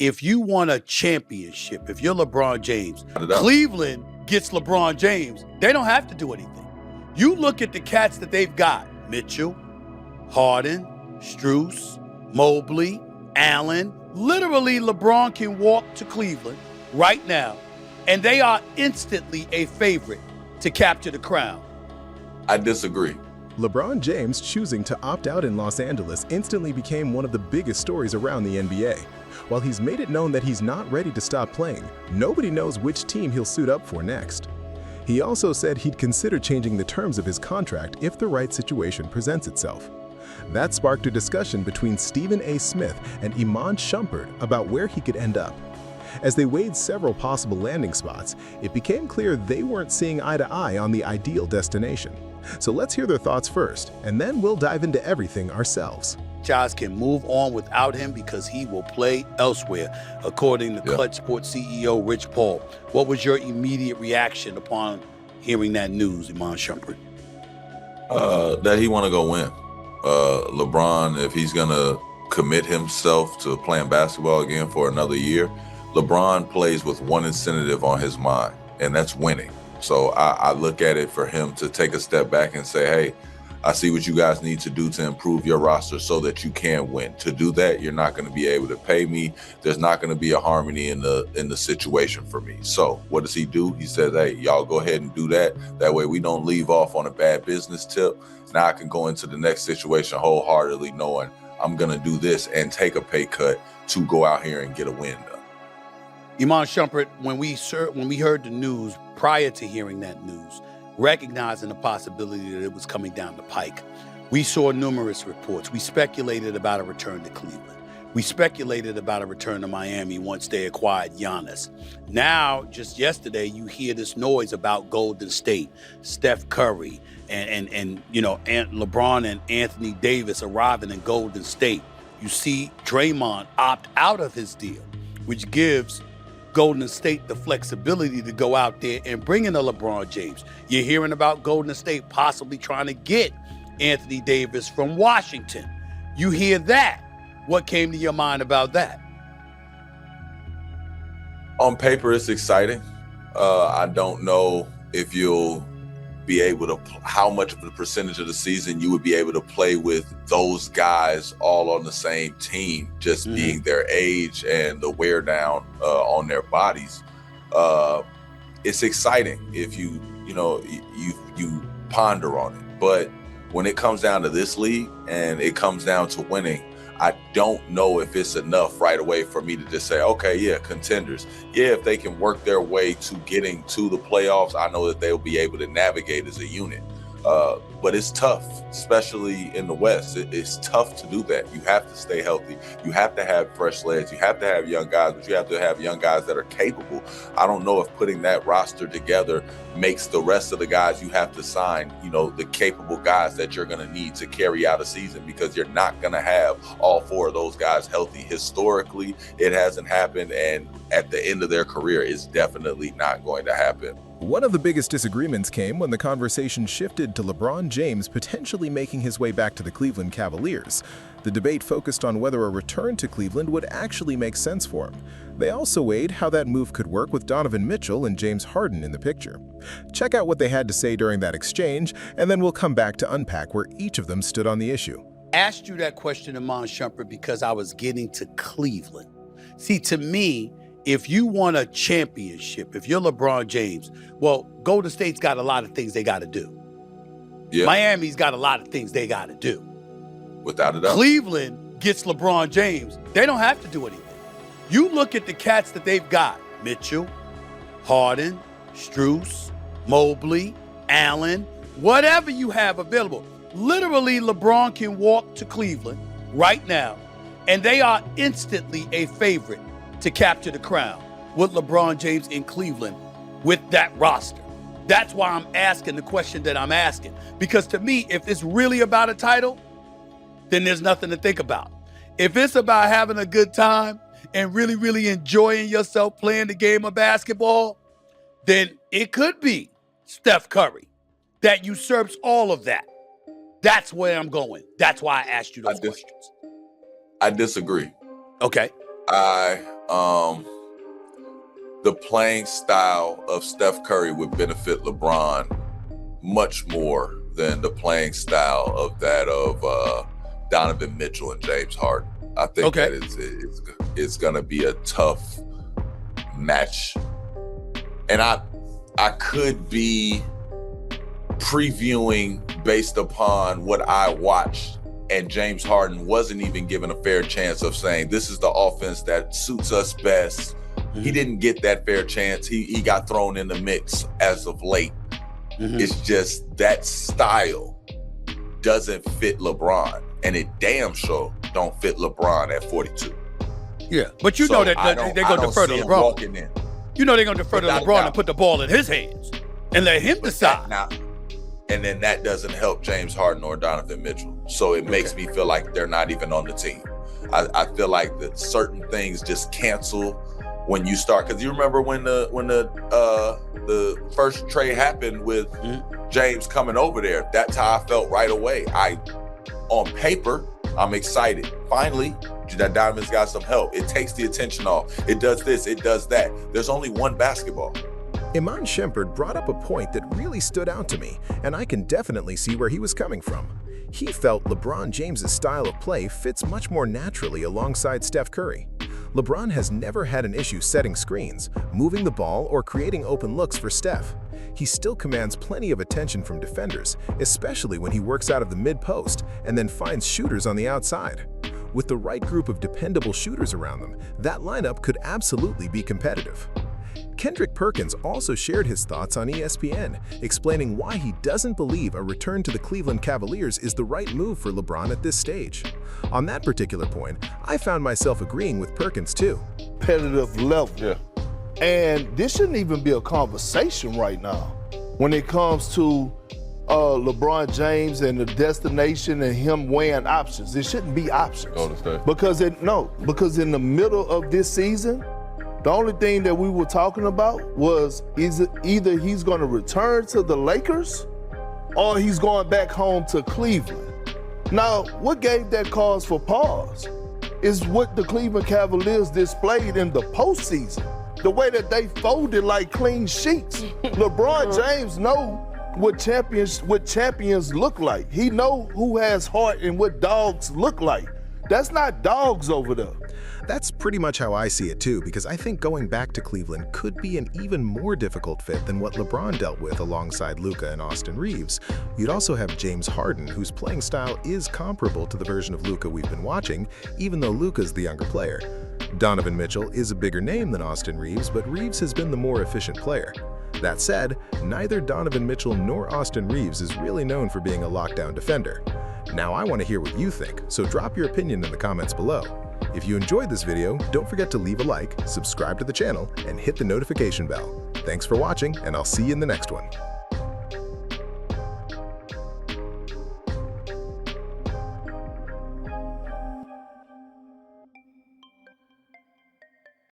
if you want a championship, if you're LeBron James, Without a doubt. Cleveland gets LeBron James. They don't have to do anything. You look at the cats that they've got: Mitchell, Harden, Strus, Mobley, Allen. Literally, LeBron can walk to Cleveland right now, and they are instantly a favorite to capture the crown. I disagree. LeBron James choosing to opt out in Los Angeles instantly became one of the biggest stories around the NBA. While he's made it known that he's not ready to stop playing, nobody knows which team he'll suit up for next. He also said he'd consider changing the terms of his contract if the right situation presents itself. That sparked a discussion between Stephen A. Smith and Iman Shumpert about where he could end up. As they weighed several possible landing spots, it became clear they weren't seeing eye to eye on the ideal destination. So let's hear their thoughts first, and then we'll dive into everything ourselves. Guys can move on without him because he will play elsewhere, according to Clutch Sports CEO Rich Paul. What was your immediate reaction upon hearing that news, Iman Shumpert? That he want to go win. LeBron, if he's going to commit himself to playing basketball again for another year, LeBron plays with one incentive on his mind, and that's winning. So I look at it for him to take a step back and say, hey, I see what you guys need to do to improve your roster so that you can win. To do that, you're not going to be able to pay me. There's not going to be a harmony in the situation for me. So what does he do? He says, hey, y'all go ahead and do that. That way we don't leave off on a bad business tip. Now I can go into the next situation wholeheartedly knowing I'm going to do this and take a pay cut to go out here and get a win done. Iman Shumpert, when we heard the news, prior to hearing that news, recognizing the possibility that it was coming down the pike, we saw numerous reports. We speculated about a return to Cleveland. We speculated about a return to Miami once they acquired Giannis. Now, just yesterday, you hear this noise about Golden State, Steph Curry, and LeBron and Anthony Davis arriving in Golden State. You see Draymond opt out of his deal, which gives Golden State the flexibility to go out there and bring in a LeBron James. You're hearing about Golden State possibly trying to get Anthony Davis from Washington. You hear that. What came to your mind about that? On paper, it's exciting. I don't know if you'll be able to, how much of the percentage of the season you would be able to play with those guys all on the same team, just being their age and the wear down on their bodies. It's exciting if you ponder on it. But when it comes down to this league and it comes down to winning, I don't know if it's enough right away for me to just say, okay, yeah, contenders. Yeah, if they can work their way to getting to the playoffs, I know that they'll be able to navigate as a unit. But it's tough, especially in the West. It's tough to do that. You have to stay healthy. You have to have fresh legs. You have to have young guys, but you have to have young guys that are capable. I don't know if putting that roster together makes the rest of the guys you have to sign, the capable guys that you're going to need to carry out a season, because you're not going to have all four of those guys healthy. Historically, it hasn't happened, and at the end of their career, it's definitely not going to happen. One of the biggest disagreements came when the conversation shifted to LeBron James potentially making his way back to the Cleveland Cavaliers. The debate focused on whether a return to Cleveland would actually make sense for him. They also weighed how that move could work with Donovan Mitchell and James Harden in the picture. Check out what they had to say during that exchange, and then we'll come back to unpack where each of them stood on the issue. Asked you that question, Iman Shumpert, because I was getting to Cleveland. See, to me, if you want a championship, if you're LeBron James, well, Golden State's got a lot of things they got to do. Yeah. Miami's got a lot of things they got to do. Without a doubt. Cleveland gets LeBron James. They don't have to do anything. You look at the cats that they've got: Mitchell, Harden, Strus, Mobley, Allen, whatever you have available. Literally, LeBron can walk to Cleveland right now, and they are instantly a favorite to capture the crown with LeBron James in Cleveland with that roster. That's why I'm asking the question that I'm asking. Because to me, if it's really about a title, then there's nothing to think about. If it's about having a good time and really, really enjoying yourself playing the game of basketball, then it could be Steph Curry that usurps all of that. That's where I'm going. That's why I asked you those questions. I disagree. Okay. I The playing style of Steph Curry would benefit LeBron much more than the playing style of that of Donovan Mitchell and James Harden. I think that it's going to be a tough match. And I could be previewing based upon what I watched, and James Harden wasn't even given a fair chance of saying, this is the offense that suits us best. Mm-hmm. He didn't get that fair chance. He got thrown in the mix as of late. Mm-hmm. It's just that style doesn't fit LeBron, and it damn sure don't fit LeBron at 42. Yeah, but you know that they're going to defer to LeBron. You know they're going to defer to LeBron and put the ball in his hands and let him decide. And then that doesn't help James Harden or Donovan Mitchell. So it makes me feel like they're not even on the team. I feel like that certain things just cancel when you start. Because you remember when the first trade happened with James coming over there. That's how I felt right away. On paper, I'm excited. Finally, that Donovan's got some help. It takes the attention off. It does this, it does that. There's only one basketball. Iman Shumpert brought up a point that really stood out to me, and I can definitely see where he was coming from. He felt LeBron James' style of play fits much more naturally alongside Steph Curry. LeBron has never had an issue setting screens, moving the ball, or creating open looks for Steph. He still commands plenty of attention from defenders, especially when he works out of the mid-post and then finds shooters on the outside. With the right group of dependable shooters around them, that lineup could absolutely be competitive. Kendrick Perkins also shared his thoughts on ESPN, explaining why he doesn't believe a return to the Cleveland Cavaliers is the right move for LeBron at this stage. On that particular point, I found myself agreeing with Perkins too. Competitive level. Yeah. And this shouldn't even be a conversation right now when it comes to LeBron James and the destination and him weighing options. It shouldn't be options. Because in the middle of this season, the only thing that we were talking about was either he's going to return to the Lakers or he's going back home to Cleveland. Now, what gave that cause for pause is what the Cleveland Cavaliers displayed in the postseason. The way that they folded like clean sheets. LeBron James know what champions look like. He know who has heart and what dogs look like. That's not dogs over there. That's pretty much how I see it too, because I think going back to Cleveland could be an even more difficult fit than what LeBron dealt with alongside Luka and Austin Reeves. You'd also have James Harden, whose playing style is comparable to the version of Luka we've been watching, even though Luka's the younger player. Donovan Mitchell is a bigger name than Austin Reeves, but Reeves has been the more efficient player. That said, neither Donovan Mitchell nor Austin Reeves is really known for being a lockdown defender. Now I want to hear what you think, so drop your opinion in the comments below. If you enjoyed this video, don't forget to leave a like, subscribe to the channel, and hit the notification bell. Thanks for watching, and I'll see you in the next one.